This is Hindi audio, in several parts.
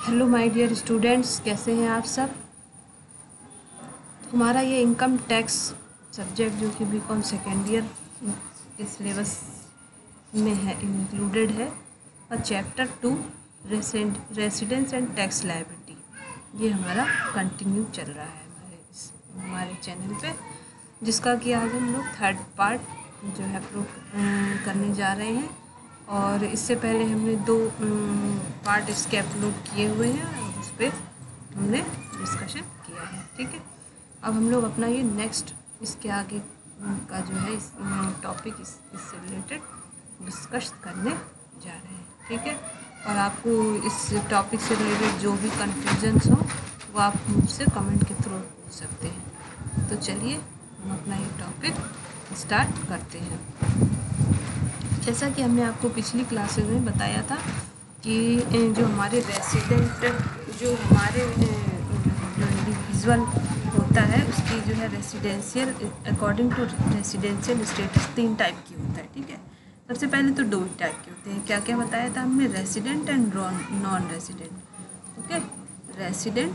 हेलो माय डियर स्टूडेंट्स, कैसे हैं आप सब। हमारा ये इनकम टैक्स सब्जेक्ट जो कि बीकॉम सेकेंड ईयर के सिलेबस में है, इंक्लूडेड है। और chapter 2 residence and tax liability ये हमारा कंटिन्यू चल रहा है हमारे चैनल पे, जिसका कि आज हम लोग थर्ड पार्ट जो है करने जा रहे हैं। और इससे पहले हमने 2 पार्ट इसके अपलोड किए हुए हैं और उस पर हमने डिस्कशन किया है। ठीक है, अब हम लोग अपना ये नेक्स्ट इसके आगे का जो है इस टॉपिक इससे रिलेटेड डिस्कस करने जा रहे हैं। ठीक है, और आपको इस टॉपिक से रिलेटेड जो भी कन्फ्यूजन्स हो वो आप मुझसे कमेंट के थ्रू पूछ सकते हैं। तो चलिए हम अपना ये टॉपिक स्टार्ट करते हैं। जैसा कि हमने आपको पिछली क्लासेस में बताया था कि जो हमारे रेसिडेंट जो हमारे जो इंडिविजुअल होता है उसकी जो है residential according to residential status 3 type की होता है। ठीक है, सबसे पहले तो 2 टाइप के होते हैं। क्या क्या बताया था हमने? Resident and non resident. Okay, resident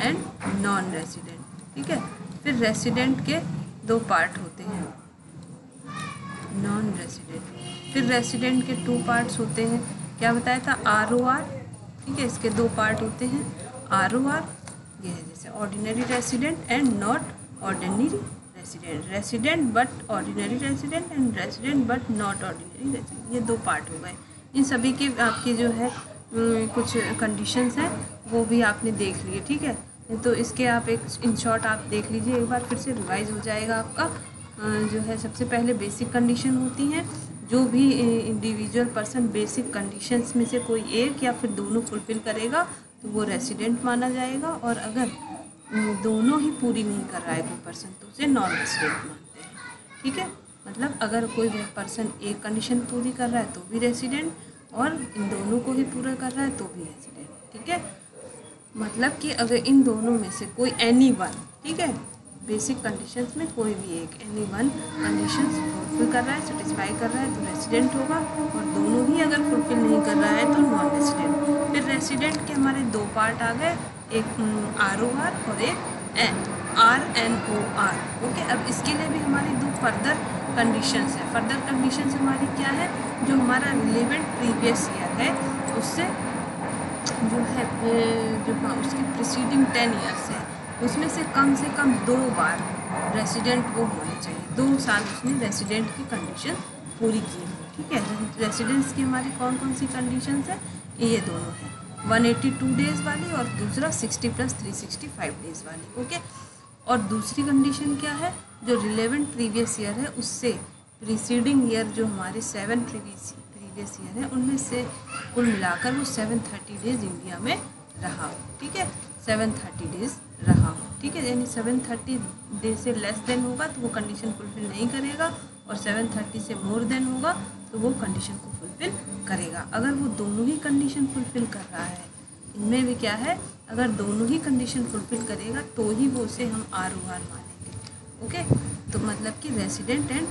and non resident. ठीक है, फिर रेसिडेंट के 2 पार्ट होते हैं, नॉन रेसिडेंट। फिर रेसिडेंट के 2 पार्ट्स होते हैं। क्या बताया था? ROR। ठीक है, इसके 2 पार्ट होते हैं, ROR ये है जैसे ordinary resident and not ordinary resident, resident but ordinary resident and resident but not ordinary resident. ये 2 पार्ट हो गए। इन सभी के आपके जो है कुछ कंडीशंस हैं वो भी आपने देख लिए। ठीक है, तो इसके आप एक इन शॉर्ट आप देख लीजिए एक बार, फिर से रिवाइज हो जाएगा आपका। जो है सबसे पहले बेसिक कंडीशन होती हैं। जो भी इंडिविजुअल पर्सन बेसिक कंडीशंस में से कोई एक या फिर दोनों फुलफ़िल करेगा तो वो रेसिडेंट माना जाएगा, और अगर दोनों ही पूरी नहीं कर रहा है कोई पर्सन तो उसे नॉन रेसिडेंट मानते हैं। ठीक है, मतलब अगर कोई पर्सन एक कंडीशन पूरी कर रहा है तो भी रेसिडेंट, और इन दोनों को ही पूरा कर रहा है तो भी रेसिडेंट। ठीक है, मतलब कि अगर इन दोनों में से कोई एनी वन, ठीक है, बेसिक कंडीशंस में कोई भी एक एनी वन कंडीशंस फुलफिल कर रहा है, सेटिस्फाई कर रहा है तो रेसिडेंट होगा, और दोनों ही अगर फुलफिल नहीं कर रहा है तो नॉन रेसिडेंट। फिर रेसिडेंट के हमारे 2 पार्ट आ गए, एक ROR और एक RNOR। ओके, अब इसके लिए भी हमारी 2 फर्दर कंडीशंस है। फर्दर कंडीशंस हमारी क्या है? जो हमारा रिलेवेंट प्रीवियस ईयर है उससे जो है जो उसकी प्रीसीडिंग 10 ईयर्स है उसमें से कम 2 बार रेसिडेंट वो होने चाहिए। 2 साल उसने रेसिडेंट की कंडीशन पूरी की है। ठीक है, रेसिडेंट्स की हमारी कौन कौन सी कंडीशंस है? ये दोनों हैं, 182 डेज़ वाली और दूसरा 60 + 365 डेज़ वाली। ओके, और दूसरी कंडीशन क्या है? जो रिलेवेंट प्रीवियस ईयर है उससे प्रीसीडिंग ईयर जो हमारे 7 प्रीवियस ईयर है उनमें से कुल मिलाकर वो 730 डेज़ इंडिया में रहा हो। ठीक है, 730 डेज़ रहा हो। ठीक है, यानी 730 डेज से लेस देन होगा तो वो कंडीशन फुलफिल नहीं करेगा, और 730 से मोर देन होगा तो वो कंडीशन को फुलफिल करेगा। अगर वो दोनों ही कंडीशन फुलफिल कर रहा है, इनमें भी क्या है, अगर दोनों ही कंडीशन फुलफिल करेगा तो ही वो उसे हम ROR मानेंगे। ओके, तो मतलब कि रेसिडेंट एंड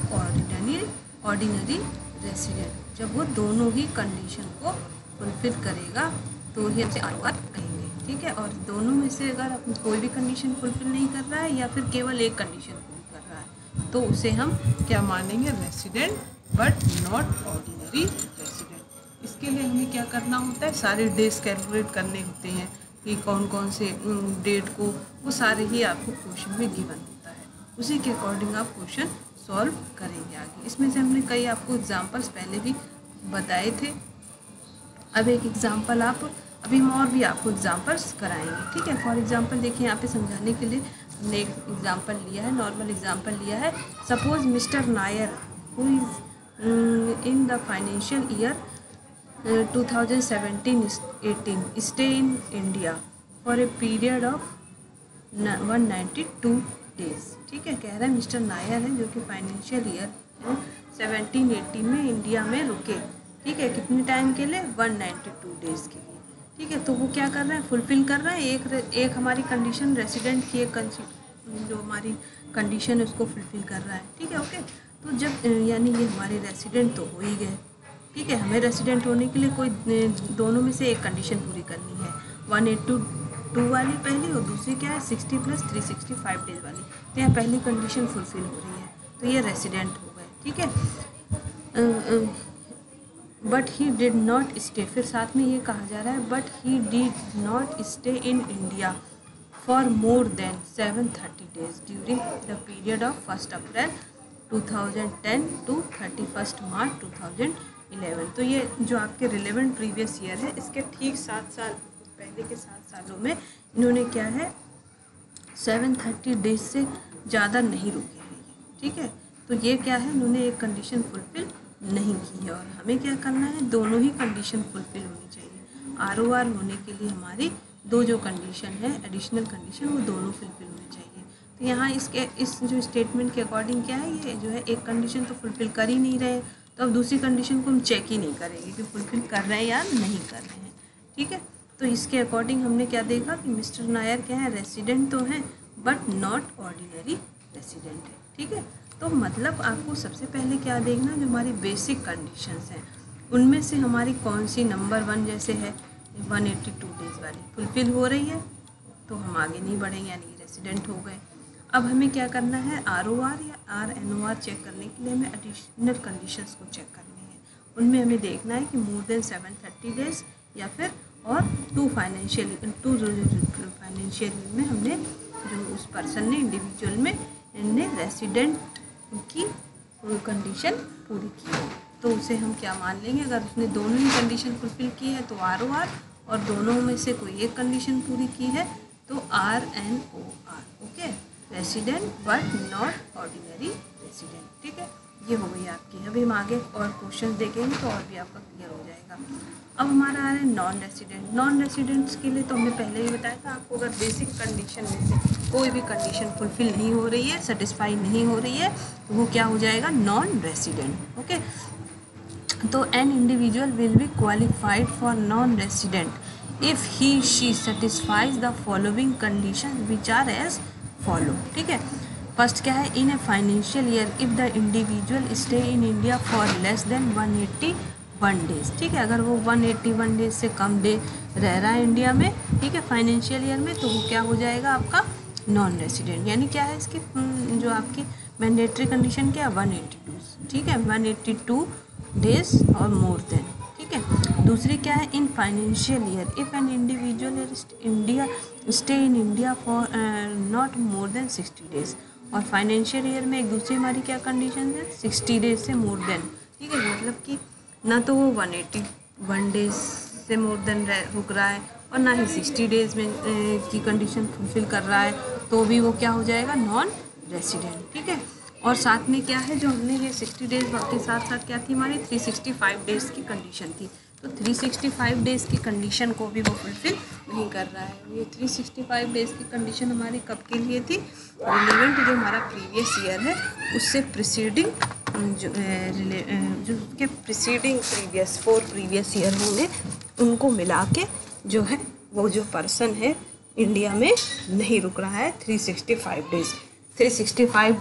ऑर्डिनरी रेसिडेंट, जब वो दोनों ही कंडीशन को फुलफिल करेगा तो ही हमसे ROR कहेंगे। ठीक है, और दोनों में से अगर कोई भी कंडीशन फुलफिल नहीं कर रहा है या फिर केवल एक कंडीशन पूरी कर रहा है तो उसे हम क्या मानेंगे? Resident but not ordinary resident. इसके लिए हमें क्या करना होता है? सारे डेज कैलकुलेट करने होते हैं कि कौन कौन से डेट को, वो सारे ही आपको क्वेश्चन में गिवन होता है, उसी के अकॉर्डिंग आप क्वेश्चन सॉल्व करेंगे आगे। इसमें से हमने कई आपको एग्जाम्पल्स पहले भी बताए थे। अब एक एग्जाम्पल अभी हम और भी आपको एग्जाम्पल्स कराएंगे। ठीक है, फॉर एग्जाम्पल देखिए यहाँ पे समझाने के लिए हमने एक एग्जाम्पल लिया है, नॉर्मल एग्जाम्पल लिया है। Suppose mister Nair who is in the financial year 2017-18 stay in India for a period of 192 days. ठीक है, कह रहा है मिस्टर नायर है जो कि फाइनेंशियल ईयर 17-18 में इंडिया में रुके। ठीक है, कितने टाइम के लिए? 192 डेज़ के लिए। ठीक है, तो वो क्या कर रहे हैं? फुलफ़िल कर रहे हैं एक हमारी कंडीशन, रेसिडेंट की एक जो हमारी कंडीशन है उसको फुलफ़िल कर रहा है। ठीक है, ओके, तो जब यानी ये हमारे रेसिडेंट तो हो ही गए। ठीक है, हमें रेसिडेंट होने के लिए कोई दोनों में से एक कंडीशन पूरी करनी है, 182 वाली पहली और दूसरी क्या है 60 + 365 डेज वाली। तो यहाँ पहली कंडीशन फुलफिल हो रही है, तो ये रेसिडेंट हो गए। ठीक है, but he did not stay, फिर साथ में ये कहा जा रहा है but he did not stay in India for more than 730 days during the period of 1 April 2010 to 31 March 2011। तो ये जो आपके रिलेवेंट प्रीवियस ईयर है, इसके ठीक 7 साल पहले के 7 सालों में इन्होंने क्या है 730 डेज से ज़्यादा नहीं रुके हैं। ठीक है, तो ये क्या है, इन्होंने एक कंडीशन फुलफिल नहीं की है और हमें क्या करना है, दोनों ही कंडीशन फुलफिल होनी चाहिए। आरओआर होने के लिए हमारी दो जो कंडीशन है एडिशनल कंडीशन, वो दोनों फुलफिल होनी चाहिए। तो यहाँ इस जो स्टेटमेंट के अकॉर्डिंग क्या है, ये जो है एक कंडीशन तो फुलफिल कर ही नहीं रहे, तो अब दूसरी कंडीशन को हम चेक ही नहीं करेंगे कि फुलफिल कर रहे हैं या नहीं कर रहे हैं। ठीक है, तो इसके अकॉर्डिंग हमने क्या देखा कि मिस्टर नायर क्या है, रेसिडेंट तो हैं बट नॉट ऑर्डिनरी रेसिडेंट है। ठीक है, तो मतलब आपको सबसे पहले क्या देखना, जो हमारी बेसिक कंडीशंस हैं उनमें से हमारी कौन सी नंबर 1 जैसे है 182 डेज वाली फुलफिल हो रही है, तो हम आगे नहीं बढ़ेंगे, यानी रेसिडेंट हो गए। अब हमें क्या करना है, आरओआर या आरएनओआर चेक करने के लिए हमें एडिशनल कंडीशंस को चेक करनी है। उनमें हमें देखना है कि मोर देन 730 डेज या फिर और टू फाइनेंशियल में हमने जो उस पर्सन ने इंडिविजुअल में ने रेसिडेंट की कंडीशन पूरी की है, तो उसे हम क्या मान लेंगे, अगर उसने दोनों ही कंडीशन फुलफिल की है तो आरओआर, और दोनों में से कोई एक कंडीशन पूरी की है तो RNOR. Okay, resident but not ordinary resident. ठीक है, ये हो गई आपकी। अभी हम आगे और क्वेश्चन देखेंगे तो और भी आपका क्लियर हो जाएगा। अब हमारा आ रहा है नॉन रेसिडेंट। नॉन रेसिडेंट्स के लिए तो हमने पहले ही बताया था आपको, अगर बेसिक कंडीशन में से कोई भी कंडीशन फुलफिल नहीं हो रही है, सेटिस्फाई नहीं हो रही है, तो वो क्या हो जाएगा, नॉन रेसिडेंट। ओके, तो an individual will be qualified for non resident if he she satisfies the following condition which are as follow. ठीक है, फर्स्ट क्या है, in a financial year if the individual stay in India for less than 181 days. ठीक है, अगर वो 181 डेज से कम डे रह रहा है इंडिया में, ठीक है, फाइनेंशियल ईयर में, तो वो क्या हो जाएगा आपका नॉन रेसिडेंट। यानी क्या है इसकी जो आपकी मैंडेटरी कंडीशन क्या है 182। ठीक है, 182 डेज और मोर देन। ठीक है, दूसरी क्या है, in financial year if an individual stay in India for not more than 60 days, और फाइनेंशियल ईयर में एक दूसरी हमारी क्या कंडीशन है 60 डेज से मोर देन। ठीक है, मतलब कि ना तो वो 181 डेज से मोर देन रुक रहा है और ना ही 60 डेज में की कंडीशन फुलफिल कर रहा है, तो भी वो क्या हो जाएगा नॉन रेसिडेंट। ठीक है, और साथ में क्या है, जो हमने ये 60 डेज के साथ साथ क्या थी हमारी 365 डेज की कंडीशन थी, तो 365 डेज़ की कंडीशन को भी वो फुलफिल नहीं कर रहा है। ये 365 डेज़ की कंडीशन हमारी कब के लिए थी, रिलेवेंट जो हमारा प्रीवियस ईयर है उससे प्रिसीडिंग जो के प्रिसीडिंग प्रीवियस 4 प्रीवियस ईयर होंगे, उनको मिला के जो है वो जो पर्सन है इंडिया में नहीं रुक रहा है 365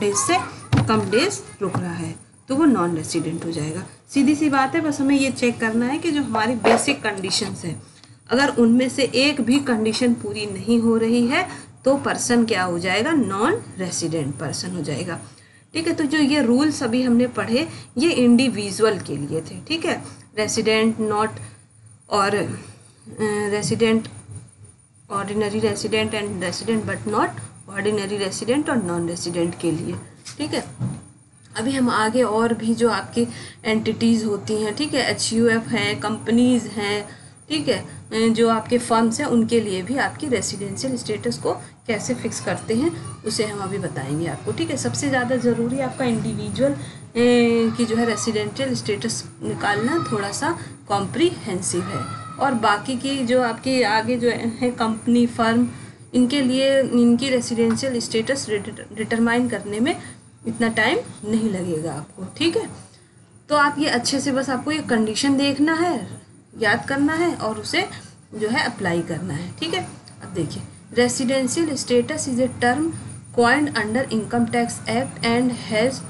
डेज से कम डेज रुक रहा है, तो वो नॉन रेसिडेंट हो जाएगा। सीधी सी बात है, बस हमें ये चेक करना है कि जो हमारी बेसिक कंडीशंस हैं अगर उनमें से एक भी कंडीशन पूरी नहीं हो रही है तो पर्सन क्या हो जाएगा, नॉन रेसिडेंट पर्सन हो जाएगा। ठीक है, तो जो ये रूल्स अभी हमने पढ़े ये इंडिविजुअल के लिए थे। ठीक है, रेसिडेंट नॉट और resident ordinary resident and resident but not ordinary resident और नॉन रेसिडेंट के लिए। ठीक है, अभी हम आगे और भी जो आपकी एंटिटीज़ होती हैं, ठीक है, HUF हैं, कंपनीज़ हैं, ठीक है, जो आपके फर्म्स हैं, उनके लिए भी आपकी रेसिडेंशियल स्टेटस को कैसे फिक्स करते हैं उसे हम अभी बताएंगे आपको। ठीक है, सबसे ज़्यादा ज़रूरी आपका इंडिविजुअल की जो है रेसिडेंशियल स्टेटस निकालना थोड़ा सा कॉम्प्रीहेंसिव है, और बाकी की जो आपकी आगे जो है कंपनी फर्म, इनके लिए इनकी रेसिडेंशियल स्टेटस डिटरमाइन करने में इतना टाइम नहीं लगेगा आपको। ठीक है, तो आप ये अच्छे से बस आपको ये कंडीशन देखना है, याद करना है और उसे जो है अप्लाई करना है। ठीक है, अब देखिए, residential status is a term coined under income tax act and has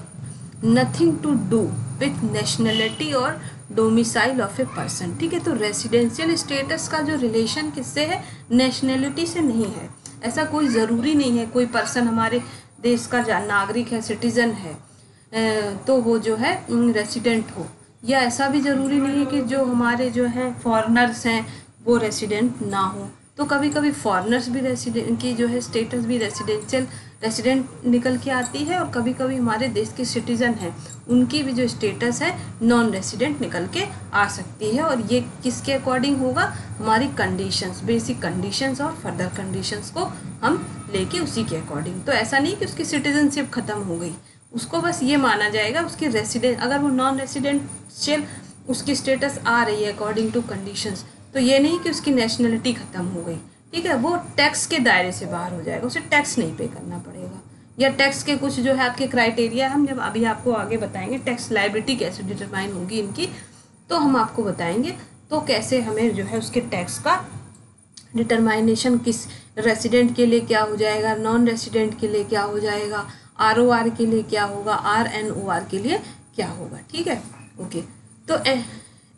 nothing to do with nationality और डोमिसाइल ऑफ ए पर्सन। ठीक है, तो रेसिडेंशियल स्टेटस का जो रिलेशन किससे है, नेशनलिटी से नहीं है। ऐसा कोई ज़रूरी नहीं है कोई पर्सन हमारे देश का नागरिक है, सिटीज़न है, तो वो जो है रेसिडेंट हो, या ऐसा भी ज़रूरी नहीं है कि जो हमारे जो हैं फॉरेनर्स हैं वो रेसिडेंट ना हो। तो कभी कभी फॉरेनर्स भी रेसिडेंट की जो है स्टेटस भी रेसिडेंट निकल के आती है, और कभी कभी हमारे देश के सिटीज़न हैं उनकी भी जो स्टेटस है नॉन रेसिडेंट निकल के आ सकती है। और ये किसके अकॉर्डिंग होगा, हमारी कंडीशंस, बेसिक कंडीशंस और फर्दर कंडीशंस को हम लेके उसी के अकॉर्डिंग। तो ऐसा नहीं कि उसकी सिटीजनशिप ख़त्म हो गई, उसको बस ये माना जाएगा उसकी रेसिडेंट, अगर वो नॉन रेसिडेंशियल उसकी स्टेटस आ रही है अकॉर्डिंग टू कंडीशंस, तो ये नहीं कि उसकी नेशनलिटी ख़त्म हो गई। ठीक है, वो टैक्स के दायरे से बाहर हो जाएगा, उसे टैक्स नहीं पे करना पड़ेगा, या टैक्स के कुछ जो है आपके क्राइटेरिया, हम जब अभी आपको आगे बताएंगे टैक्स लायबिलिटी कैसे डिटरमाइन होगी इनकी, तो हम आपको बताएंगे तो कैसे हमें जो है उसके टैक्स का डिटरमाइनेशन किस रेसिडेंट के लिए क्या हो जाएगा, नॉन रेसिडेंट के लिए क्या हो जाएगा, ROR के लिए क्या होगा, RNOR के लिए क्या होगा। ठीक है, ओके। तो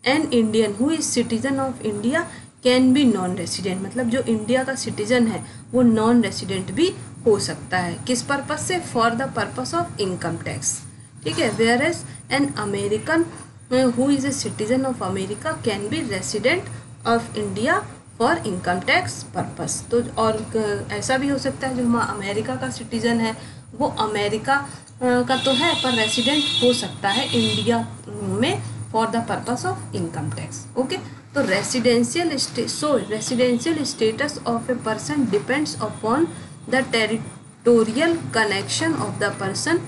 an Indian who is citizen of India can be non resident, मतलब जो इंडिया का सिटीजन है वो नॉन रेसिडेंट भी हो सकता है, किस पर्पस से, for the purpose of income tax. ठीक है, where as an American who is a citizen of America can be resident of India for income tax purpose. तो और ऐसा भी हो सकता है जो हमारा अमेरिका का सिटीजन है वो अमेरिका का तो है पर रेसिडेंट हो सकता है इंडिया में for the purpose of income tax. Okay, तो residential status of a person depends upon the territorial connection of the person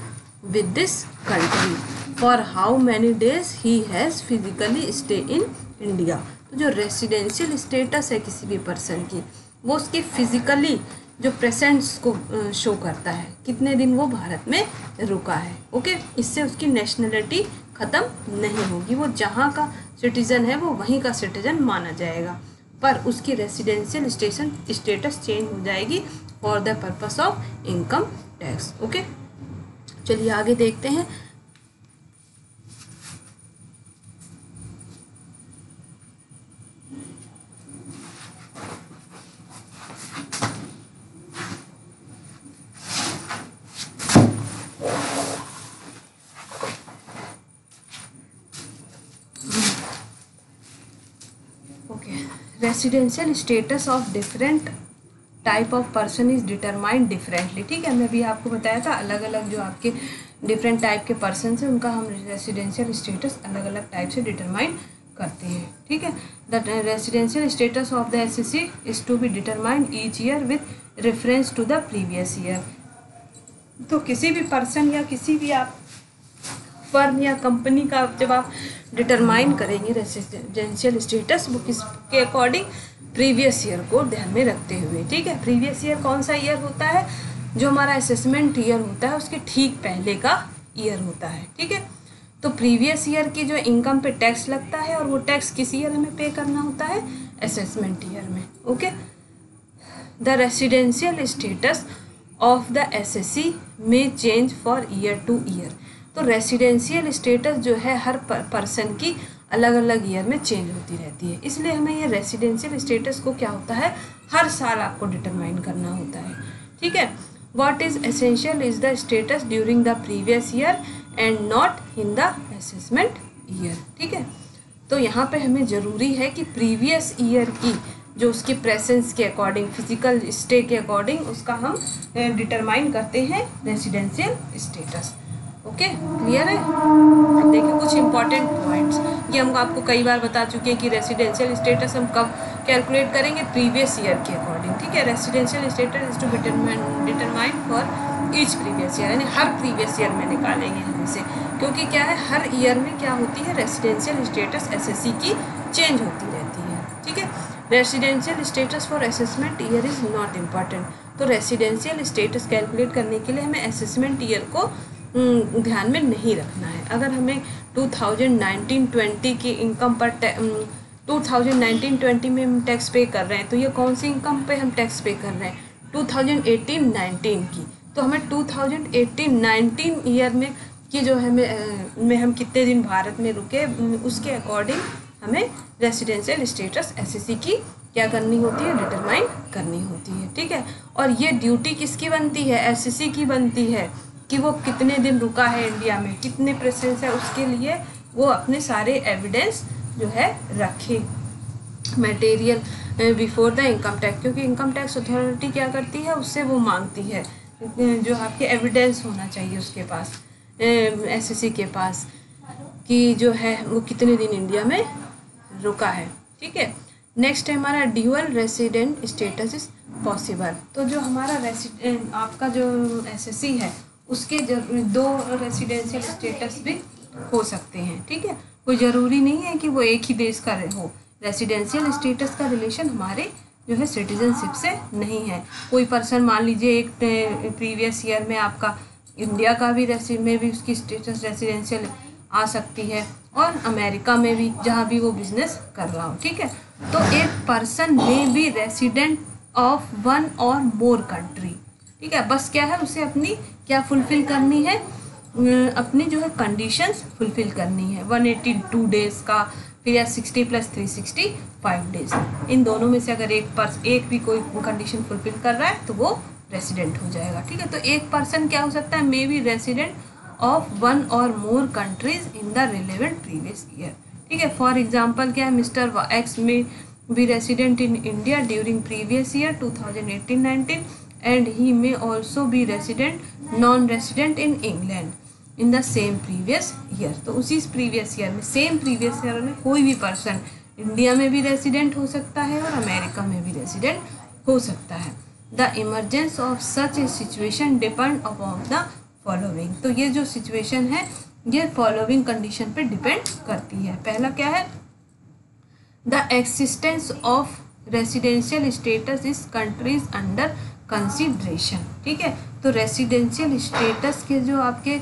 with this country for how many days he has physically stay in India. तो जो रेसिडेंशियल स्टेटस है किसी भी पर्सन की, वो उसकी फिजिकली जो प्रेजेंस को शो करता है, कितने दिन वो भारत में रुका है। ओके, इससे उसकी नेशनलिटी ख़त्म नहीं होगी, वो जहाँ का सिटीज़न है वो वहीं का सिटीज़न माना जाएगा, पर उसकी रेसिडेंशियल स्टेटस चेंज हो जाएगी for the purpose of income tax. Okay, चलिए आगे देखते हैं। Residential status of different type of person is determined differently. ठीक है, मैं भी आपको बताया था अलग अलग जो आपके डिफरेंट टाइप के पर्सन हैं उनका हम रेसिडेंशियल स्टेटस अलग अलग टाइप से डिटरमाइन करते हैं। ठीक है, the residential status of the SSC is to be determined each year with reference to the previous year. तो किसी भी पर्सन या किसी भी आप फर्म या कंपनी का जब आप डिटरमाइन करेंगे रेसिडेंशियल स्टेटस, वो किसके अकॉर्डिंग, प्रीवियस ईयर को ध्यान में रखते हुए। ठीक है, प्रीवियस ईयर कौन सा ईयर होता है, जो हमारा असेसमेंट ईयर होता है उसके ठीक पहले का ईयर होता है। ठीक है, तो प्रीवियस ईयर की जो इनकम पे टैक्स लगता है और वो टैक्स किस ईयर हमें पे करना होता है, असेसमेंट ईयर में। Okay, the residential status of the SSC में change for year two year. तो रेसिडेंशियल स्टेटस जो है हर पर्सन की अलग अलग ईयर में चेंज होती रहती है, इसलिए हमें ये रेसिडेंशियल स्टेटस को क्या होता है, हर साल आपको डिटरमाइन करना होता है। ठीक है, what is essential is the status during the previous year and not in the assessment year. ठीक है, तो यहाँ पे हमें ज़रूरी है कि प्रीवियस ईयर की जो उसकी प्रेजेंस के अकॉर्डिंग, फिजिकल स्टे के अकॉर्डिंग उसका हम डिटरमाइन करते हैं रेसिडेंशियल स्टेटस। ओके, क्लियर है। अब देखिए कुछ इंपॉर्टेंट पॉइंट्स, ये हम आपको कई बार बता चुके हैं कि रेसिडेंशियल स्टेटस हम कब कैलकुलेट करेंगे, प्रीवियस ईयर के अकॉर्डिंग। ठीक है, residential status is to determine for each previous year, यानी हर प्रीवियस ईयर में निकालेंगे हम इसे, क्योंकि क्या है हर ईयर में क्या होती है, रेसिडेंशियल स्टेटस SSC की चेंज होती रहती है। ठीक है, residential status for assessment year is not important. तो रेसिडेंशियल स्टेटस कैलकुलेट करने के लिए हमें असेसमेंट ईयर को ध्यान में नहीं रखना है। अगर हमें 2019-20 की इनकम पर 2019-20 में हम टैक्स पे कर रहे हैं, तो ये कौन सी इनकम पे हम टैक्स पे कर रहे हैं, 2018-19 की। तो हमें 2018-19 ईयर में कि जो है में हम कितने दिन भारत में रुके, उसके अकॉर्डिंग हमें रेसिडेंशियल स्टेटस एसएससी की क्या करनी होती है, डिटरमाइन करनी होती है। ठीक है, और ये ड्यूटी किसकी बनती है, एसएससी की बनती है कि वो कितने दिन रुका है इंडिया में, कितने प्रेजेंस है, उसके लिए वो अपने सारे एविडेंस जो है रखे material before the income tax, क्योंकि इनकम टैक्स अथॉरिटी क्या करती है, उससे वो मांगती है जो आपके एविडेंस होना चाहिए उसके पास, एसएससी के पास, कि जो है वो कितने दिन इंडिया में रुका है। ठीक है, नेक्स्ट है हमारा dual resident status is possible. तो जो हमारा आपका जो एसएससी है उसके दो रेसिडेंशियल स्टेटस भी हो सकते हैं। ठीक है, कोई ज़रूरी नहीं है कि वो एक ही देश का हो। रेसिडेंशियल स्टेटस का रिलेशन हमारे जो है सिटीजनशिप से नहीं है। कोई पर्सन मान लीजिए एक प्रीवियस ईयर में आपका इंडिया का भी में भी उसकी स्टेटस रेसिडेंशियल आ सकती है, और अमेरिका में भी, जहाँ भी वो बिजनेस कर रहा हो। ठीक है, तो एक पर्सन में be resident of one or more country. ठीक है, बस क्या है, उसे अपनी क्या फुलफिल करनी है, अपनी जो है कंडीशंस फुलफिल करनी है। 182 डेज का, फिर या 60 + 365 डेज, इन दोनों में से अगर एक भी कोई कंडीशन फुलफिल कर रहा है तो वो रेसिडेंट हो जाएगा। ठीक है, तो एक पर्सन क्या हो सकता है, may be resident of one or more countries in the relevant previous year. ठीक है, फॉर एग्जाम्पल क्या है, mister X may be resident in India during previous year 2018-19 and he may also be non-resident in England in the same previous year। तो उसी प्रीवियस ईयर में, सेम प्रीवियस ईयर में कोई भी पर्सन इंडिया में भी रेसिडेंट हो सकता है और अमेरिका में भी रेसिडेंट हो सकता है। The emergence of such A situation depend upon the following. तो ये जो सिचुएशन है ये फॉलोइंग कंडीशन पे डिपेंड करती है। पहला क्या है, the existence of residential status इस कंट्रीज अंडर कंसिडरेशन। ठीक है, तो रेसिडेंशियल स्टेटस के जो आपके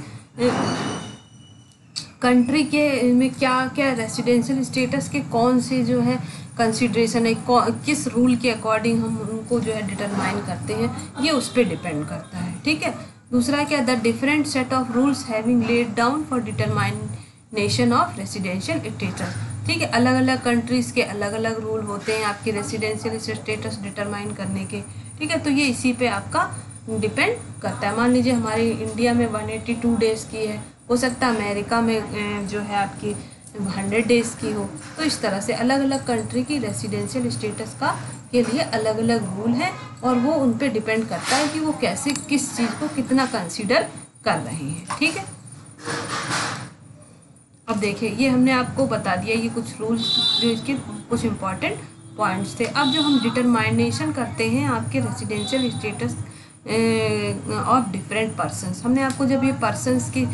कंट्री के में क्या क्या रेसिडेंशियल स्टेटस के कौन से जो है कंसिडरेशन है, किस रूल के अकॉर्डिंग हम उनको जो है डिटरमाइन करते हैं, ये उस पर डिपेंड करता है। ठीक है, दूसरा क्या, the different set of rules having laid down for determination of residential status. ठीक है, अलग अलग कंट्रीज़ के अलग अलग रूल होते हैं आपके रेसिडेंशियल स्टेटस डिटरमाइन करने के। ठीक है, तो ये इसी पे आपका डिपेंड करता है। मान लीजिए हमारी इंडिया में 182 डेज़ की है, हो सकता है अमेरिका में जो है आपकी 100 डेज़ की हो। तो इस तरह से अलग अलग कंट्री की रेसिडेंशियल स्टेटस का के लिए अलग अलग रूल हैं, और वो उन पे डिपेंड करता है कि वो कैसे किस चीज़ को कितना कंसीडर कर रहे हैं। ठीक है, अब देखिए ये हमने आपको बता दिया, ये कुछ रूल्स जो इसके कुछ इम्पॉर्टेंट पॉइंट्स थे। अब जो हम डिटरमाइनेशन करते हैं आपके residential status of different persons, हमने आपको जब ये पर्सन्स की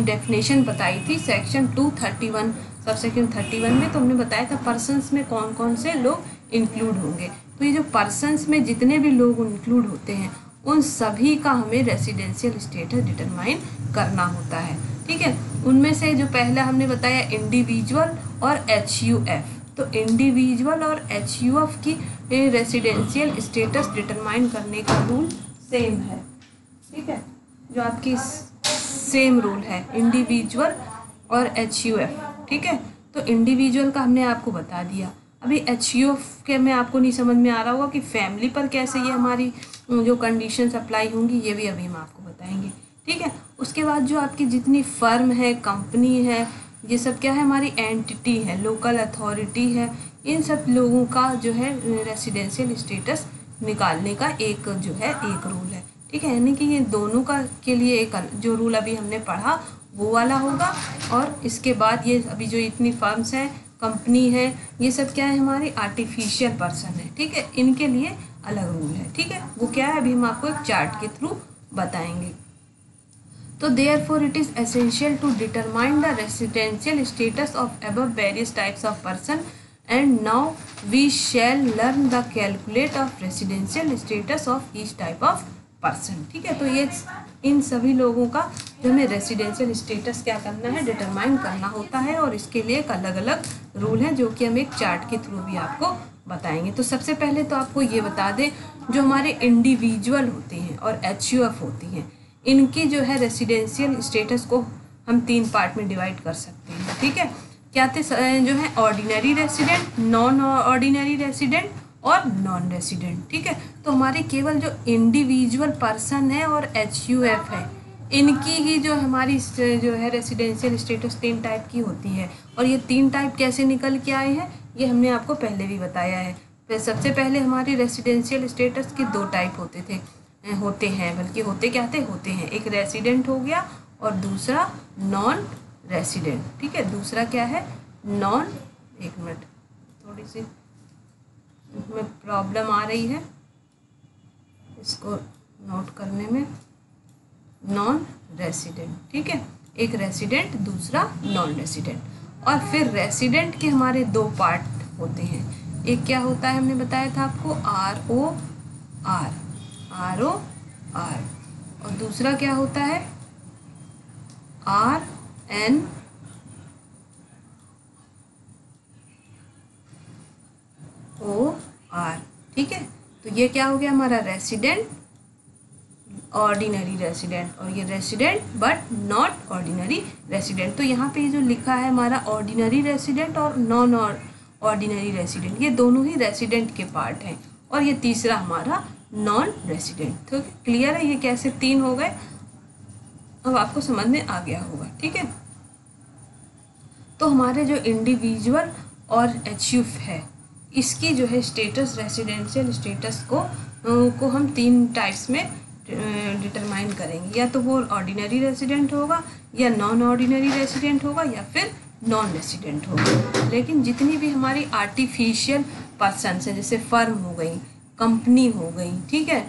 डेफिनेशन बताई थी सेक्शन 231 सब सेक्शन 31 में, तो हमने बताया था पर्सन्स में कौन कौन से लोग इंक्लूड होंगे। तो ये जो पर्सन्स में जितने भी लोग इंक्लूड होते हैं उन सभी का हमें रेसिडेंशियल स्टेटस डिटरमाइन करना होता है। ठीक है, उनमें से जो पहला हमने बताया इंडिविजुअल और HUF। तो इंडिविजुअल और HUF की रेसिडेंशियल स्टेटस डिटरमाइन करने का रूल सेम है। ठीक है, जो आपकी सेम रूल है इंडिविजुअल और HUF। ठीक है, तो इंडिविजुअल का हमने आपको बता दिया। अभी HUF के में आपको नहीं समझ में आ रहा होगा कि फैमिली पर कैसे ये हमारी जो कंडीशंस अप्लाई होंगी, ये भी अभी हम आपको बताएंगे। ठीक है, उसके बाद जो आपकी जितनी फर्म है, कंपनी है, ये सब क्या है, हमारी एंटिटी है, लोकल अथॉरिटी है, इन सब लोगों का जो है रेसिडेंशियल स्टेटस निकालने का एक जो है एक रूल है। ठीक है, यानी कि ये दोनों का के लिए एक जो रूल अभी हमने पढ़ा वो वाला होगा, और इसके बाद ये अभी जो इतनी फर्म्स हैं, कंपनी है, ये सब क्या है, हमारी आर्टिफिशियल पर्सन है। ठीक है, इनके लिए अलग रूल है। ठीक है, वो क्या है अभी हम आपको एक चार्ट के थ्रू बताएंगे। तो therefore it is essential to determine the residential status of above various types of person, and now we shall learn the calculate of residential status of each type of person। ठीक है, तो ये इन सभी लोगों का जो हमें रेसिडेंशियल स्टेटस क्या करना है, डिटरमाइन करना होता है, और इसके लिए एक अलग अलग रूल है जो कि हम एक चार्ट के थ्रू भी आपको बताएंगे। तो सबसे पहले तो आपको ये बता दें, जो हमारे इंडिविजुअल होते हैं और HUF होती हैं, इनकी जो है रेसिडेंशियल स्टेटस को हम 3 पार्ट में डिवाइड कर सकते हैं, ठीक है। क्या थे जो है ordinary resident, non ordinary resident और नॉन रेसिडेंट, ठीक है। तो हमारे केवल जो इंडिविजुअल पर्सन है और HUF है, इनकी ही जो हमारी जो है रेसिडेंशियल स्टेटस 3 टाइप की होती है। और ये 3 टाइप कैसे निकल के आए हैं ये हमने आपको पहले भी बताया है। फिर सबसे पहले हमारी रेसिडेंशियल स्टेटस के 2 टाइप होते हैं, बल्कि होते क्या होते हैं, एक रेसिडेंट हो गया और दूसरा नॉन रेसिडेंट, ठीक है। दूसरा क्या है नॉन, एक मिनट थोड़ी सी इसमें प्रॉब्लम आ रही है इसको नोट करने में, नॉन रेसिडेंट, ठीक है। एक रेसिडेंट दूसरा नॉन रेसिडेंट। और फिर रेसिडेंट के हमारे 2 पार्ट होते हैं, एक क्या होता है हमने बताया था आपको ROR, और दूसरा क्या होता है RNOR, ठीक है। तो ये क्या हो गया हमारा रेसिडेंट, ऑर्डिनरी रेसिडेंट, और ये resident but not ordinary resident. तो यहाँ पे जो लिखा है हमारा ऑर्डिनरी रेसिडेंट और नॉन ऑर्डिनरी रेसिडेंट, ये दोनों ही रेसिडेंट के पार्ट हैं, और ये तीसरा हमारा नॉन रेसिडेंट। तो क्लियर है ये कैसे 3 हो गए, अब आपको समझ में आ गया होगा, ठीक है। तो हमारे जो इंडिविजुअल और HUF है, इसकी जो है स्टेटस, रेसिडेंशियल स्टेटस को हम 3 टाइप्स में डिटरमाइन करेंगे, या तो वो ऑर्डिनरी रेसिडेंट होगा, या नॉन ऑर्डिनरी रेसिडेंट होगा, या फिर नॉन रेसिडेंट होगा। लेकिन जितनी भी हमारी आर्टिफिशियल पर्सन्स हैं, जैसे फर्म हो गई, कंपनी हो गई, ठीक है,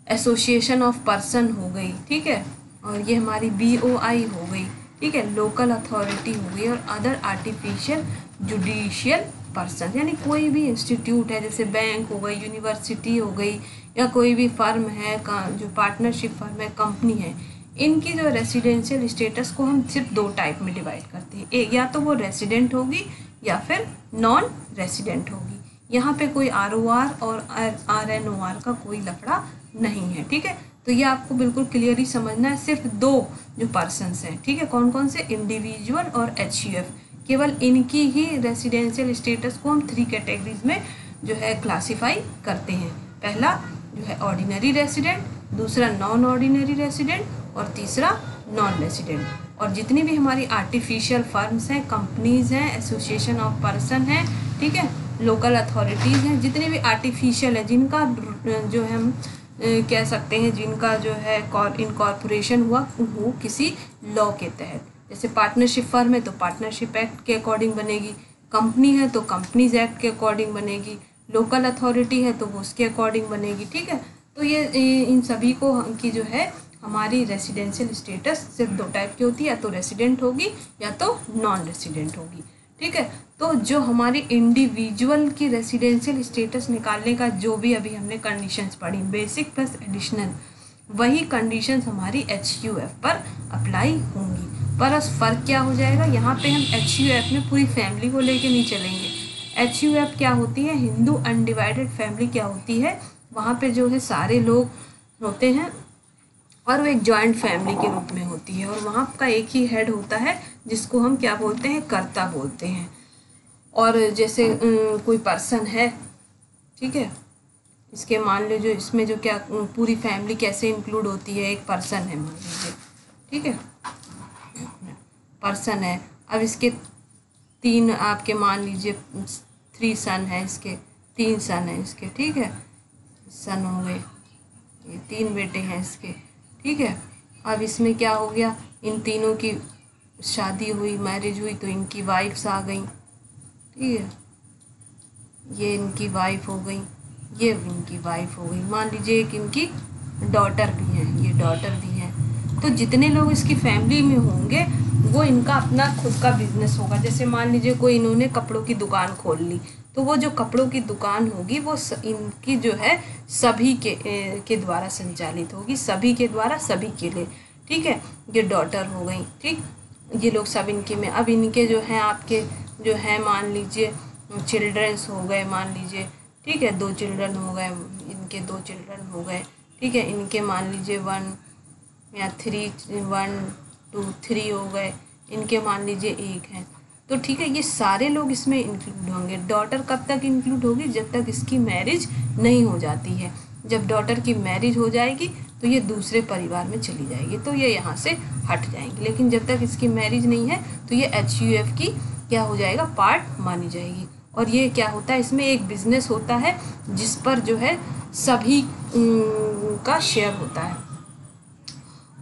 एसोसिएशन ऑफ पर्सन हो गई, ठीक है, और ये हमारी BOI हो गई, ठीक है, लोकल अथॉरिटी हो गई, और अदर आर्टिफिशियल जुडिशियल पर्सन, यानी कोई भी इंस्टीट्यूट है, जैसे बैंक हो गई, यूनिवर्सिटी हो गई, या कोई भी फर्म है जो पार्टनरशिप फर्म है, कंपनी है, इनकी जो रेसिडेंशियल स्टेटस को हम सिर्फ 2 टाइप में डिवाइड करते हैं, एक या तो वो रेसिडेंट होगी या फिर नॉन रेसिडेंट होगी। यहाँ पे कोई ROR और RNOR का कोई लफड़ा नहीं है, ठीक है। तो ये आपको बिल्कुल क्लियरली समझना है, सिर्फ 2 जो पर्सन्स हैं, ठीक है, कौन कौन से, इंडिविजुअल और HUF, केवल इनकी ही रेसिडेंशियल स्टेटस को हम 3 कैटेगरीज में जो है क्लासीफाई करते हैं। पहला जो है ऑर्डिनरी रेसिडेंट, दूसरा नॉन ऑर्डिनरी रेसिडेंट, और तीसरा नॉन रेसिडेंट। और जितनी भी हमारी आर्टिफिशियल फर्म्स हैं, कंपनीज हैं, एसोसिएशन ऑफ पर्सन हैं, ठीक है, लोकल अथॉरिटीज़ हैं, जितने भी आर्टिफिशियल है, जिनका जो है हम कह सकते हैं, जिनका जो है इनकॉर्पोरेशन हुआ वो किसी लॉ के तहत, जैसे पार्टनरशिप फर्म है तो पार्टनरशिप एक्ट के अकॉर्डिंग बनेगी, कंपनी है तो कंपनीज एक्ट के अकॉर्डिंग बनेगी, लोकल अथॉरिटी है तो वो उसके अकॉर्डिंग बनेगी, ठीक है। तो ये इन सभी को की जो है हमारी रेसिडेंशियल स्टेटस सिर्फ 2 टाइप की होती है, या तो रेसिडेंट होगी या तो नॉन रेसिडेंट होगी, ठीक है। तो जो हमारी इंडिविजुअल की रेसिडेंशियल स्टेटस निकालने का जो भी अभी हमने कंडीशंस पढ़ी, बेसिक प्लस एडिशनल, वही कंडीशंस हमारी HUF पर अप्लाई होंगी। पर फ़र्क क्या हो जाएगा, यहाँ पे हम HUF में पूरी फैमिली को लेके नहीं चलेंगे। HUF क्या होती है, हिंदू अनडिवाइडेड फैमिली क्या होती है, वहाँ पे जो है सारे लोग होते हैं और वो एक जॉइंट फैमिली के रूप में होती है, और वहाँ का एक ही हेड होता है जिसको हम क्या बोलते हैं, कर्ता बोलते हैं। और जैसे कोई पर्सन है, ठीक है, इसके मान लो जो इसमें जो क्या पूरी फैमिली कैसे इंक्लूड होती है, एक पर्सन है मान लीजिए, ठीक है, पर्सन है, अब इसके 3 आपके मान लीजिए 3 सन है, इसके 3 सन है इसके, ठीक है, सन हो गए, ये 3 बेटे हैं इसके, ठीक है। अब इसमें क्या हो गया, इन तीनों की शादी हुई, मैरिज हुई, तो इनकी वाइफ्स आ गई, ठीक है, ये इनकी वाइफ हो गई, ये इनकी वाइफ हो गई, मान लीजिए एक इनकी डॉटर भी है, ये डॉटर भी है। तो जितने लोग इसकी फैमिली में होंगे वो इनका अपना खुद का बिजनेस होगा। जैसे मान लीजिए कोई इन्होंने कपड़ों की दुकान खोल ली, तो वो जो कपड़ों की दुकान होगी वो इनकी जो है सभी के द्वारा संचालित होगी, सभी के द्वारा सभी के लिए, ठीक है। ये डॉटर हो गई, ठीक, ये लोग सब इनके में। अब इनके जो हैं आपके जो है मान लीजिए चिल्ड्रंस हो गए, मान लीजिए, ठीक है, 2 चिल्ड्रन हो गए, इनके 2 चिल्ड्रन हो गए, ठीक है, इनके मान लीजिए 1 या 3 1 2 3 हो गए, इनके मान लीजिए 1 हैं, तो ठीक है, ये सारे लोग इसमें इंक्लूड होंगे। डॉटर कब तक इंक्लूड होगी? जब तक इसकी मैरिज नहीं हो जाती है। जब डॉटर की मैरिज हो जाएगी तो ये दूसरे परिवार में चली जाएगी, तो ये यहाँ से हट जाएंगी। लेकिन जब तक इसकी मैरिज नहीं है तो ये HUF की क्या हो जाएगा? पार्ट मानी जाएगी। और ये क्या होता है, इसमें एक बिजनेस होता है जिस पर जो है सभी का शेयर होता है।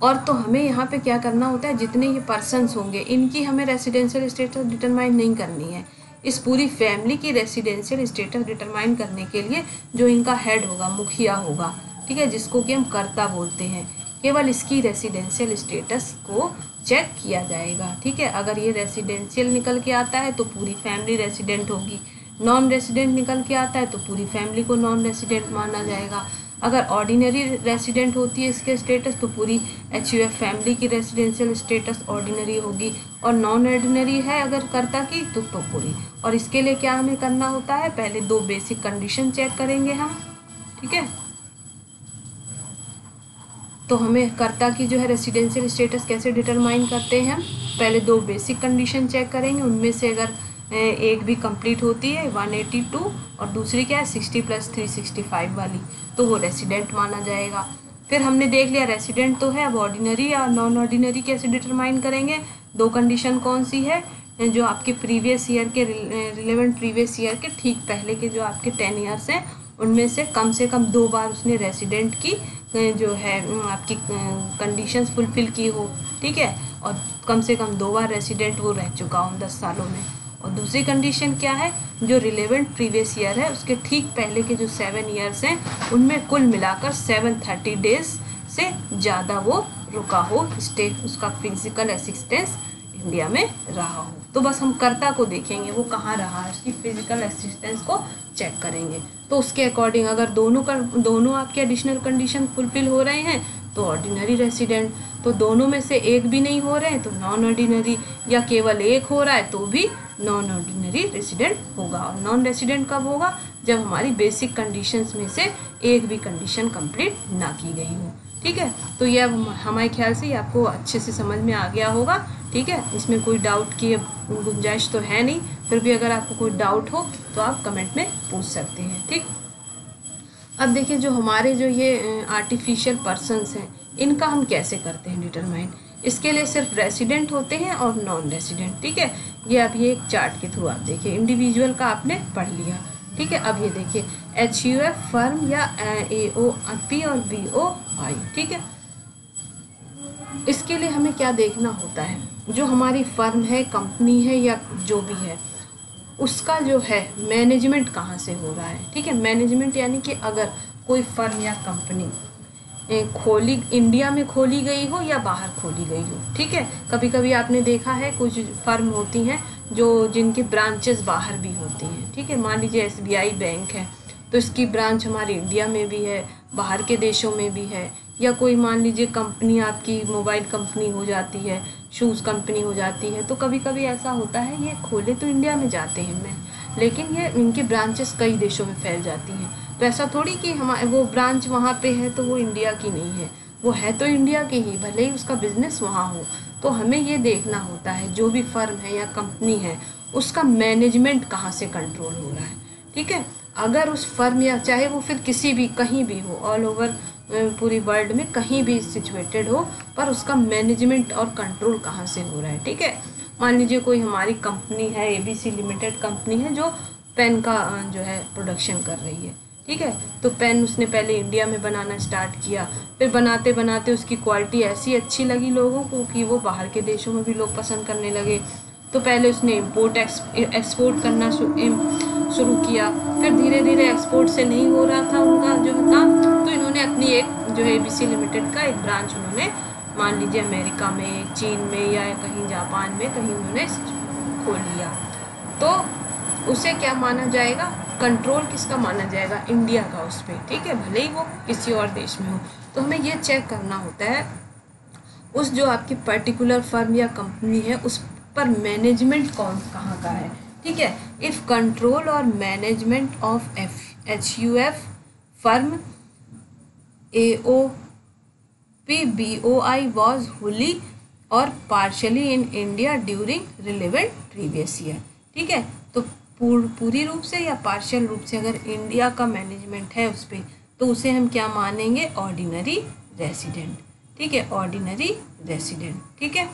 और तो हमें यहाँ पे क्या करना होता है, जितने ये पर्सन्स होंगे इनकी हमें रेसिडेंशियल स्टेटस डिटरमाइन नहीं करनी है। इस पूरी फैमिली की रेसिडेंशियल स्टेटस डिटरमाइन करने के लिए जो इनका हेड होगा, मुखिया होगा, ठीक है, जिसको कि हम कर्ता बोलते हैं, केवल इसकी रेसिडेंशियल स्टेटस को चेक किया जाएगा। ठीक है, अगर ये रेसिडेंशियल निकल के आता है तो पूरी फैमिली रेसिडेंट होगी, नॉन रेसिडेंट निकल के आता है तो पूरी फैमिली को नॉन रेसिडेंट माना जाएगा। अगर ऑर्डिनरी रेसिडेंट होती है इसके स्टेटस तो पूरी HUF फैमिली की रेसिडेंशियल स्टेटस ऑर्डिनरी होगी, और नॉन ऑर्डिनरी है अगर कर्ता की तो पूरी। और इसके लिए क्या हमें करना होता है, पहले 2 बेसिक कंडीशन चेक करेंगे हम। ठीक है, तो हमें कर्ता की जो है रेसिडेंशियल स्टेटस कैसे डिटरमाइन करते हैं, पहले 2 बेसिक कंडीशन चेक करेंगे, उनमें से अगर एक भी कंप्लीट होती है 182 और दूसरी क्या है 60 + 365 वाली, तो वो रेसिडेंट माना जाएगा। फिर हमने देख लिया रेसिडेंट तो है, अब ऑर्डिनरी और नॉन ऑर्डिनरी कैसे डिटरमाइन करेंगे। 2 कंडीशन कौन सी है, जो आपके प्रीवियस ईयर के रिलेवेंट प्रीवियस ईयर के ठीक पहले के जो आपके 10 ईयर्स हैं उनमें से कम 2 बार उसने रेसिडेंट की जो है आपकी कंडीशंस फुलफिल की हो। ठीक है, और कम से कम 2 बार रेसिडेंट वो रह चुका हो 10 सालों में। और दूसरी कंडीशन क्या है, जो रिलेवेंट प्रीवियस ईयर है उसके ठीक पहले के जो 7 ईयर्स हैं उनमें कुल मिलाकर 730 डेज से ज़्यादा वो रुका हो, स्टे उसका फिजिकल असिस्टेंस इंडिया में रहा हो। तो बस हम कर्ता को देखेंगे वो कहाँ रहा है, उसकी फिजिकल असिस्टेंस को चेक करेंगे। तो उसके अकॉर्डिंग अगर दोनों आपके एडिशनल कंडीशन फुलफिल हो रहे हैं तो ऑर्डिनरी रेसिडेंट, तो दोनों में से एक भी नहीं हो रहे हैं तो नॉन ऑर्डिनरी, या केवल एक हो रहा है तो भी नॉन ऑर्डिनरी रेसिडेंट होगा। और नॉन रेसिडेंट कब होगा, जब हमारी बेसिक कंडीशंस में से एक भी कंडीशन कंप्लीट ना की गई हो। ठीक है, तो ये अब हमारे ख्याल से ये आपको अच्छे से समझ में आ गया होगा। ठीक है, इसमें कोई डाउट की गुंजाइश तो है नहीं, फिर भी अगर आपको कोई डाउट हो तो आप कमेंट में पूछ सकते हैं। ठीक, अब देखिए जो हमारे जो ये आर्टिफिशियल पर्सन्स हैं इनका हम कैसे करते हैं डिटरमाइन। इसके लिए सिर्फ रेसिडेंट होते हैं और नॉन रेसिडेंट। ठीक है, ये अब ये एक चार्ट के थ्रू आप देखिए, इंडिविजुअल का आपने पढ़ लिया। ठीक है, अब ये देखिए HUF फर्म या AOP और BOI। ठीक है, इसके लिए हमें क्या देखना होता है, जो हमारी फर्म है, कंपनी है या जो भी है, उसका जो है मैनेजमेंट कहाँ से हो रहा है। ठीक है, मैनेजमेंट यानी कि अगर कोई फर्म या कंपनी इंडिया में खोली गई हो या बाहर खोली गई हो। ठीक है, कभी कभी आपने देखा है कुछ फर्म होती हैं जिनके ब्रांचेस बाहर भी होती हैं। ठीक है, मान लीजिए SBI बैंक है तो इसकी ब्रांच हमारे इंडिया में भी है, बाहर के देशों में भी है। या कोई मान लीजिए कंपनी आपकी मोबाइल कंपनी हो जाती है, शूज़ कंपनी हो जाती है, तो कभी कभी ऐसा होता है ये खोले तो इंडिया में जाते हैं लेकिन ये इनकी ब्रांचेस कई देशों में फैल जाती हैं। तो ऐसा थोड़ी कि हमारे वो ब्रांच वहाँ पे है तो वो इंडिया की नहीं है, वो है तो इंडिया की ही, भले ही उसका बिजनेस वहाँ हो। तो हमें ये देखना होता है जो भी फर्म है या कंपनी है उसका मैनेजमेंट कहाँ से कंट्रोल हो रहा है। ठीक है, अगर उस फर्म या चाहे वो फिर किसी भी कहीं भी हो, ऑल ओवर पूरी वर्ल्ड में कहीं भी सिचुएटेड हो, पर उसका मैनेजमेंट और कंट्रोल कहाँ से हो रहा है। ठीक है, मान लीजिए कोई हमारी कंपनी है, ABC लिमिटेड कंपनी है जो पेन का जो है प्रोडक्शन कर रही है। ठीक है, तो पेन उसने पहले इंडिया में बनाना स्टार्ट किया, फिर बनाते बनाते उसकी क्वालिटी ऐसी अच्छी लगी लोगों को कि वो बाहर के देशों में भी लोग पसंद करने लगे। तो पहले उसने इम्पोर्ट एक्सपोर्ट करना शुरू किया, फिर धीरे धीरे एक्सपोर्ट से नहीं हो रहा था उनका जो काम, तो इन्होंने अपनी एक जो है ABC लिमिटेड का एक ब्रांच उन्होंने मान लीजिए अमेरिका में, चीन में या कहीं जापान में कहीं उन्होंने खोल लिया। तो उसे क्या माना जाएगा, कंट्रोल किसका माना जाएगा, इंडिया का उस पर। ठीक है, भले ही वो किसी और देश में हो। तो हमें ये चेक करना होता है उस जो आपकी पर्टिकुलर फर्म या कंपनी है उस पर मैनेजमेंट कहाँ का है। ठीक है, इफ़ कंट्रोल और management of HUF firm AOP BOI was wholly और पार्शली इन India during relevant previous year. ठीक है, तो पूरी रूप से या पार्शियल रूप से अगर इंडिया का मैनेजमेंट है उस पर, तो उसे हम क्या मानेंगे, ऑर्डिनरी रेसिडेंट। ठीक है, ऑर्डिनरी रेसिडेंट। ठीक है,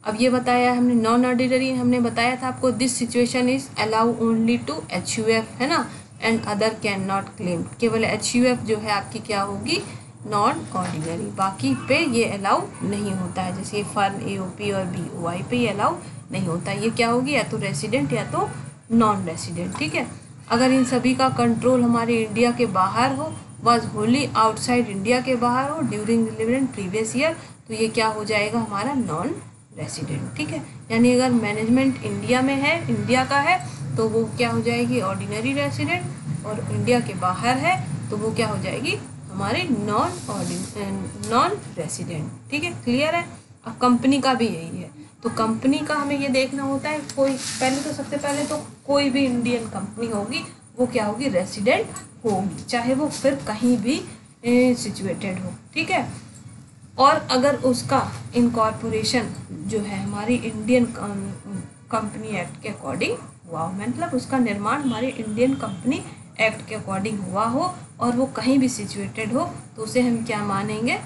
अब ये बताया हमने नॉन ऑर्डिनरी, हमने बताया था आपको this situation is allow only to HUF, है ना, and other can not claim. केवल HUF जो है आपकी क्या होगी, नॉन ऑर्डिनरी, बाकी पे ये अलाउ नहीं होता है, जैसे फर्म AOP और BOI पे ये अलाउ नहीं होता। ये क्या होगी, या तो रेसिडेंट या तो नॉन रेसिडेंट। ठीक है, अगर इन सभी का कंट्रोल हमारे इंडिया के बाहर हो, वॉज होली आउटसाइड इंडिया के बाहर हो ड्यूरिंग रिलेवेंट प्रीवियस ईयर, तो ये क्या हो जाएगा हमारा नॉन रेसिडेंट। ठीक है, यानी अगर मैनेजमेंट इंडिया में है, इंडिया का है, तो वो क्या हो जाएगी, ऑर्डिनरी रेसिडेंट, और इंडिया के बाहर है तो वो क्या हो जाएगी, हमारे नॉन रेसिडेंट। ठीक है, क्लियर है। अब कंपनी का भी यही है, तो कंपनी का हमें ये देखना होता है, कोई सबसे पहले तो कोई भी इंडियन कंपनी होगी वो क्या होगी, रेसिडेंट होगी, चाहे वो फिर कहीं भी सिचुएटेड हो। ठीक है, और अगर उसका इनकॉर्पोरेशन जो है हमारी इंडियन कंपनी एक्ट के अकॉर्डिंग हुआ हो, मतलब उसका निर्माण हमारे इंडियन कंपनी एक्ट के अकॉर्डिंग हुआ हो और वो कहीं भी सिचुएटेड हो, तो उसे हम क्या मानेंगे,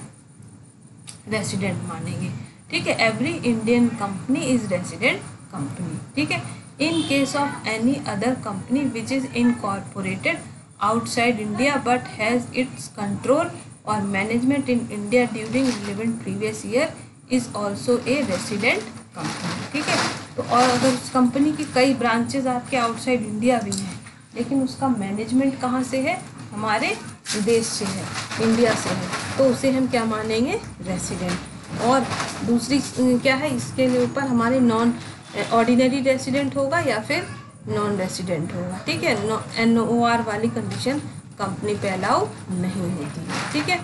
रेसिडेंट मानेंगे। ठीक है, every Indian company is resident company. ठीक है, in case of any other company which is incorporated outside India but has its control और management in India during relevant previous year is also a resident company. ठीक है, तो और अगर उस कंपनी की कई ब्रांचेज आपके आउटसाइड इंडिया भी हैं, लेकिन उसका मैनेजमेंट कहाँ से है, हमारे देश से है, इंडिया से है, तो उसे हम क्या मानेंगे, रेसिडेंट। और दूसरी क्या है, इसके ऊपर हमारे नॉन ऑर्डिनरी रेसिडेंट होगा या फिर नॉन रेसिडेंट होगा। ठीक है, NOR वाली कंडीशन कंपनी पे अलाउ नहीं होती है। ठीक है,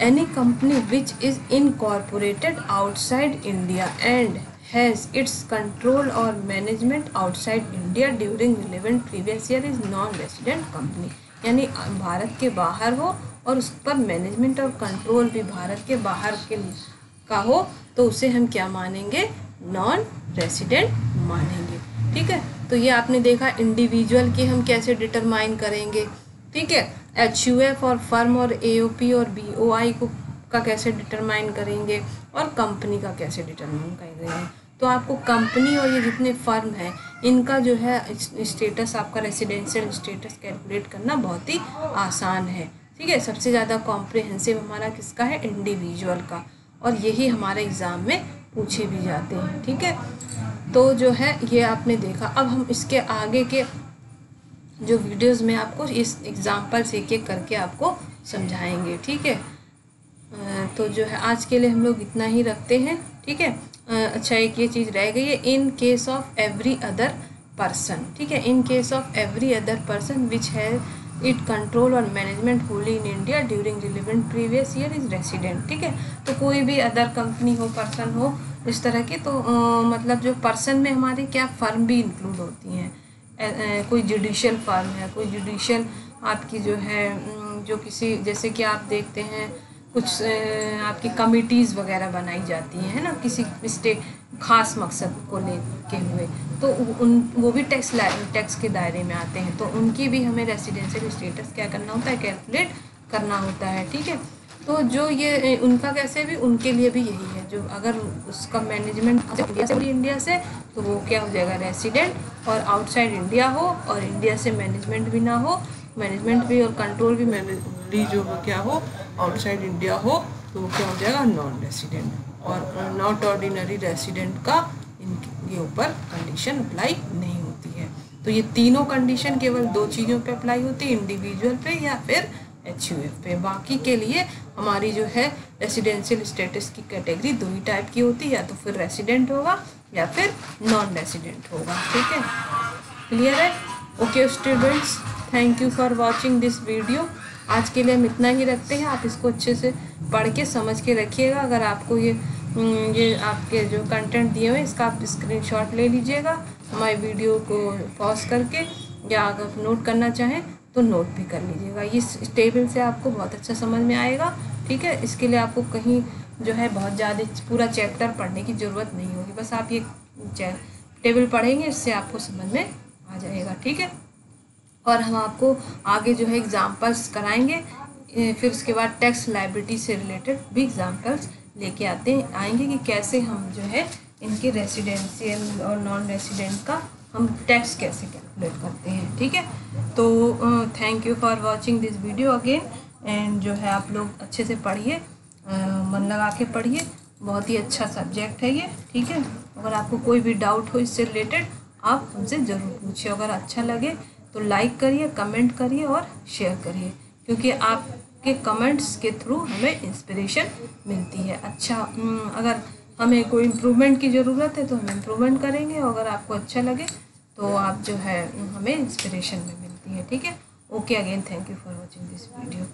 any company which is incorporated outside India and has its control और management outside India during relevant previous year is non resident company. यानी भारत के बाहर हो और उस पर मैनेजमेंट और कंट्रोल भी भारत के बाहर के का हो, तो उसे हम क्या मानेंगे, नॉन रेसिडेंट मानेंगे। ठीक है, तो ये आपने देखा इंडिविजुअल की हम कैसे डिटरमाइन करेंगे। ठीक है, HUF और फर्म और AOP और BOI को का कैसे डिटरमाइन करेंगे और कंपनी का कैसे डिटरमाइन करेंगे। तो आपको कंपनी और ये जितने फर्म हैं इनका जो है स्टेटस, आपका रेसिडेंशियल स्टेटस कैलकुलेट करना बहुत ही आसान है। ठीक है, सबसे ज़्यादा कॉम्प्रिहेंसिव हमारा किसका है, इंडिविजुअल का, और यही हमारे एग्ज़ाम में पूछे भी जाते हैं। ठीक है, तो जो है ये आपने देखा। अब हम इसके आगे के जो वीडियोस में आपको इस एग्जाम्पल से एक एक करके आपको समझाएंगे। ठीक है, तो जो है आज के लिए हम लोग इतना ही रखते हैं। ठीक है, अच्छा एक ये चीज़ रह गई है, in case of every other person. ठीक है, in case of every other person which है इट कंट्रोल और management Holi in India during relevant previous year is resident. ठीक है, तो कोई भी अदर कंपनी हो, पर्सन हो, इस तरह की, तो मतलब जो पर्सन में हमारे क्या फर्म भी इंक्लूड होती हैं। कोई जुडिशियल फर्म है, कोई जुडिशियल आपकी जो है जो किसी, जैसे कि आप देखते हैं कुछ आपकी कमिटीज़ वगैरह बनाई जाती हैं, है ना, किसी खास मकसद को लेके हुए, तो वो भी टैक्स के दायरे में आते हैं, तो उनकी भी हमें रेसिडेंशियल स्टेटस क्या करना होता है, कैलकुलेट करना होता है। ठीक है, तो जो ये उनका कैसे भी, उनके लिए भी यही है, जो अगर उसका मैनेजमेंट इंडिया से तो वो क्या हो जाएगा, रेसिडेंट, और आउटसाइड इंडिया हो और इंडिया से मैनेजमेंट भी ना हो, मैनेजमेंट भी और कंट्रोल भी जो क्या हो आउटसाइड इंडिया हो, तो वो क्या हो जाएगा, नॉन रेसिडेंट, और नॉट ऑर्डिनरी रेसिडेंट का इनके ऊपर कंडीशन अप्लाई नहीं होती है। तो ये तीनों कंडीशन केवल दो चीज़ों पे अप्लाई होती है, इंडिविजुअल पे या फिर HUF पे। बाकी के लिए हमारी जो है रेसिडेंशियल स्टेटस की कैटेगरी दो ही टाइप की होती है, या तो फिर रेसिडेंट होगा या फिर नॉन रेसिडेंट होगा। ठीक है, क्लियर है। Okay students, thank you for watching this video. आज के लिए हम इतना ही रखते हैं, आप इसको अच्छे से पढ़ के समझ के रखिएगा। अगर आपको ये आपके जो कंटेंट दिए हुए इसका आप स्क्रीनशॉट ले लीजिएगा हमारी वीडियो को पॉज करके, या अगर नोट करना चाहें तो नोट भी कर लीजिएगा। इस टेबल से आपको बहुत अच्छा समझ में आएगा। ठीक है, इसके लिए आपको कहीं जो है बहुत ज़्यादा पूरा चैप्टर पढ़ने की ज़रूरत नहीं होगी, बस आप ये टेबल पढ़ेंगे, इससे आपको समझ में आ जाएगा। ठीक है, और हम आपको आगे जो है एग्जाम्पल्स कराएंगे, फिर उसके बाद टैक्स लायबिलिटी से रिलेटेड भी एग्जाम्पल्स लेके आएंगे कि कैसे हम जो है इनके रेसिडेंशियल और नॉन रेसिडेंट का हम टैक्स कैसे कैलकुलेट करते हैं। ठीक है, तो thank you for watching this video again, and जो है आप लोग अच्छे से पढ़िए, मन लगा के पढ़िए, बहुत ही अच्छा सब्जेक्ट है ये। ठीक है, अगर आपको कोई भी डाउट हो इससे रिलेटेड आप हमसे ज़रूर पूछिए, अगर अच्छा लगे तो लाइक करिए, कमेंट करिए और शेयर करिए, क्योंकि आपके कमेंट्स के थ्रू हमें इंस्पिरेशन मिलती है। अच्छा, अगर हमें कोई इम्प्रूवमेंट की ज़रूरत है तो हम इम्प्रूवमेंट करेंगे, और अगर आपको अच्छा लगे तो आप जो है हमें इंस्पिरेशन में मिलती है। ठीक है, okay, again thank you for watching this video.